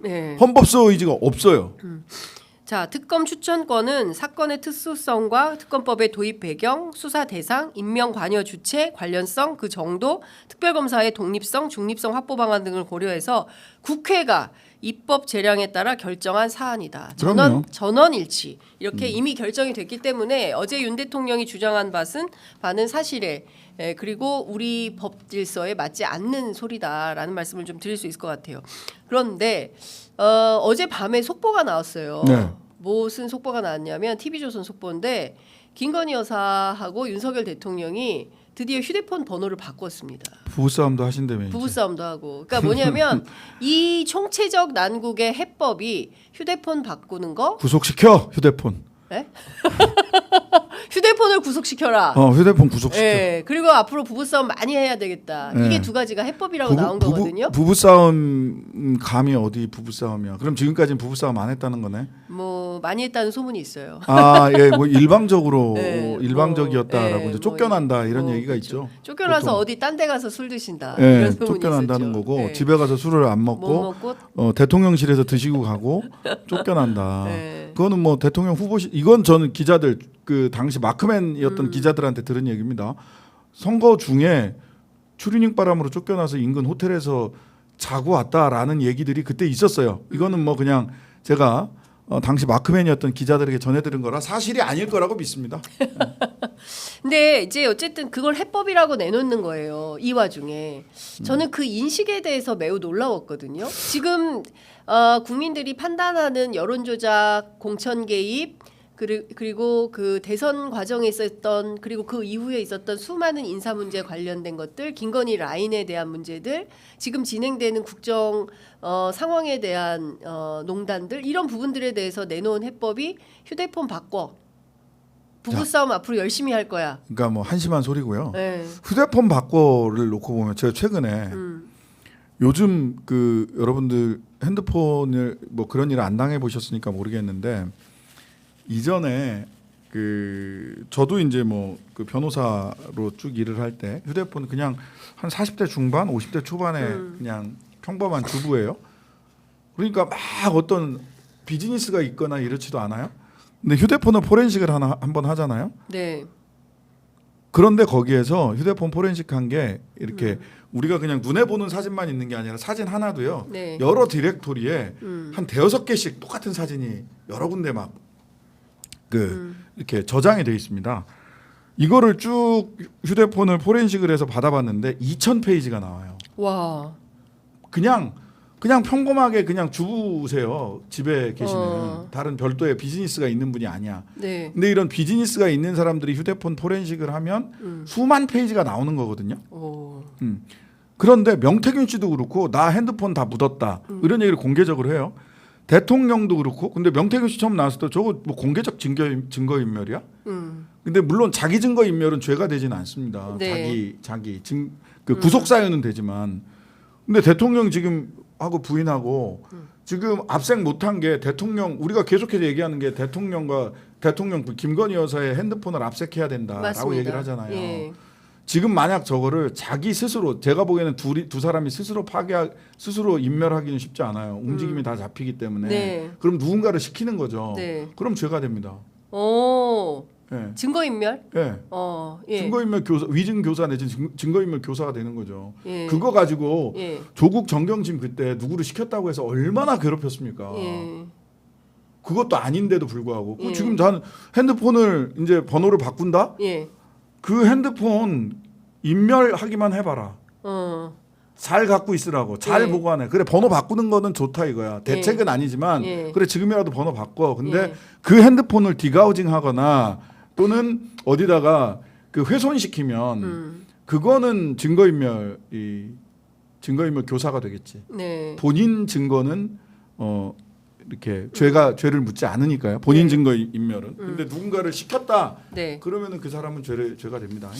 네. 헌법소 의지가 없어요. 자, 특검 추천권은 사건의 특수성과 특검법의 도입 배경, 수사 대상, 임명 관여 주체, 관련성, 그 정도, 특별검사의 독립성, 중립성 확보 방안 등을 고려해서 국회가 입법 재량에 따라 결정한 사안이다. 그럼요. 전원일치. 이렇게 이미 결정이 됐기 때문에 어제 윤 대통령이 주장한 바는 사실에 그리고 우리 법 질서에 맞지 않는 소리다라는 말씀을 좀 드릴 수 있을 것 같아요. 그런데 어제 밤에 속보가 나왔어요. 네. 무슨 속보가 나왔냐면 TV조선 속보인데 김건희 여사하고 윤석열 대통령이 드디어 휴대폰 번호를 바꿨습니다. 부부싸움도 하신다며. 이제. 부부싸움도 하고. 그러니까 뭐냐면 이 총체적 난국의 해법이 휴대폰 바꾸는 거. 구속시켜 휴대폰. 네? 휴대폰을 구속시켜라. 휴대폰 구속시켜. 네, 그리고 앞으로 부부싸움 많이 해야 되겠다. 네. 이게 두 가지가 해법이라고 나온 거거든요. 부부싸움 감이 어디 부부싸움이야. 그럼 지금까지는 부부싸움 안 했다는 거네. 뭐 많이 했다는 소문이 있어요. 예, 뭐 일방적으로 네, 일방적이었다라고 뭐, 이제 쫓겨난다 이런 뭐, 얘기가 그렇죠. 있죠. 쫓겨나서 보통. 어디 딴 데 가서 술 드신다. 예, 이런 소문이 쫓겨난다는 있었죠. 거고 네. 집에 가서 술을 안 못 먹고 먹고 대통령실에서 드시고 가고 쫓겨난다. 네. 그거는 뭐 대통령 후보실 이건 저는 기자들 그 당시 마크맨이었던 기자들한테 들은 얘기입니다. 선거 중에 추리닝 바람으로 쫓겨나서 인근 호텔에서 자고 왔다라는 얘기들이 그때 있었어요. 이거는 뭐 그냥 제가 당시 마크맨이었던 기자들에게 전해들은 거라 사실이 아닐 거라고 믿습니다. 근데 이제 어쨌든 그걸 해법이라고 내놓는 거예요. 이 와중에 저는 그 인식에 대해서 매우 놀라웠거든요. 지금 국민들이 판단하는 여론조작, 공천 개입 그리고 그 대선 과정에 있었던 그리고 그 이후에 있었던 수많은 인사 문제 관련된 것들, 김건희 라인에 대한 문제들, 지금 진행되는 국정 상황에 대한 농단들 이런 부분들에 대해서 내놓은 해법이 휴대폰 바꿔. 부부싸움 앞으로 열심히 할 거야. 그러니까 뭐 한심한 소리고요. 네. 휴대폰 바꿔를 놓고 보면 제가 최근에 요즘 그 여러분들 핸드폰을 뭐 그런 일을 안 당해 보셨으니까 모르겠는데 이전에 그 저도 이제 뭐 그 변호사로 쭉 일을 할 때 휴대폰 그냥 한 40대 중반, 50대 초반에 그냥 평범한 주부예요. 그러니까 막 어떤 비즈니스가 있거나 이렇지도 않아요. 근데 휴대폰은 포렌식을 한번 하잖아요. 네. 그런데 거기에서 휴대폰 포렌식한 게 이렇게 우리가 그냥 눈에 보는 사진만 있는 게 아니라 사진 하나도요. 네. 여러 디렉토리에 한 대여섯 개씩 똑같은 사진이 여러 군데 막 이렇게 저장이 돼 있습니다. 이거를 쭉 휴대폰을 포렌식을 해서 받아봤는데 2,000페이지가 나와요. 와. 그냥 평범하게 그냥 주부세요. 집에 계시는 다른 별도의 비즈니스가 있는 분이 아니야. 네. 근데 이런 비즈니스가 있는 사람들이 휴대폰 포렌식을 하면 수만 페이지가 나오는 거거든요. 오. 그런데 명태균 씨도 그렇고 나 핸드폰 다 묻었다 이런 얘기를 공개적으로 해요. 대통령도 그렇고 근데 명태균 씨 처음 나왔을 때 저거 뭐 공개적 증거인멸이야? 근데 물론 자기 증거인멸은 죄가 되지는 않습니다. 네. 그 구속 사유는 되지만 근데 대통령 지금 하고 부인하고 지금 압색 못한 게 대통령 우리가 계속해서 얘기하는 게 대통령 김건희 여사의 핸드폰을 압색해야 된다라고 맞습니다. 얘기를 하잖아요. 예. 지금 만약 저거를 자기 스스로 제가 보기에는 두 사람이 스스로 인멸하기는 쉽지 않아요. 움직임이 다 잡히기 때문에. 네. 그럼 누군가를 시키는 거죠. 네. 그럼 죄가 됩니다. 오. 예. 증거인멸? 예. 예. 증거인멸 교사, 위증 교사 내지 증거인멸 교사가 되는 거죠. 예. 그거 가지고 예. 조국 정경심 그때 누구를 시켰다고 해서 얼마나 괴롭혔습니까? 예. 그것도 아닌데도 불구하고 예. 지금 난 핸드폰을 이제 번호를 바꾼다? 예. 그 핸드폰 인멸하기만 해봐라. 잘 갖고 있으라고. 잘 예. 보관해. 그래 번호 바꾸는 거는 좋다 이거야. 대책은 아니지만 예. 그래 지금이라도 번호 바꿔. 근데 예. 그 핸드폰을 디가우징하거나 또는 어디다가 그 훼손시키면 그거는 증거인멸 교사가 되겠지. 네. 본인 증거는 이렇게 죄를 묻지 않으니까요. 본인 증거 인멸은. 근데 누군가를 시켰다. 네. 그러면은 그 사람은 죄가 됩니다.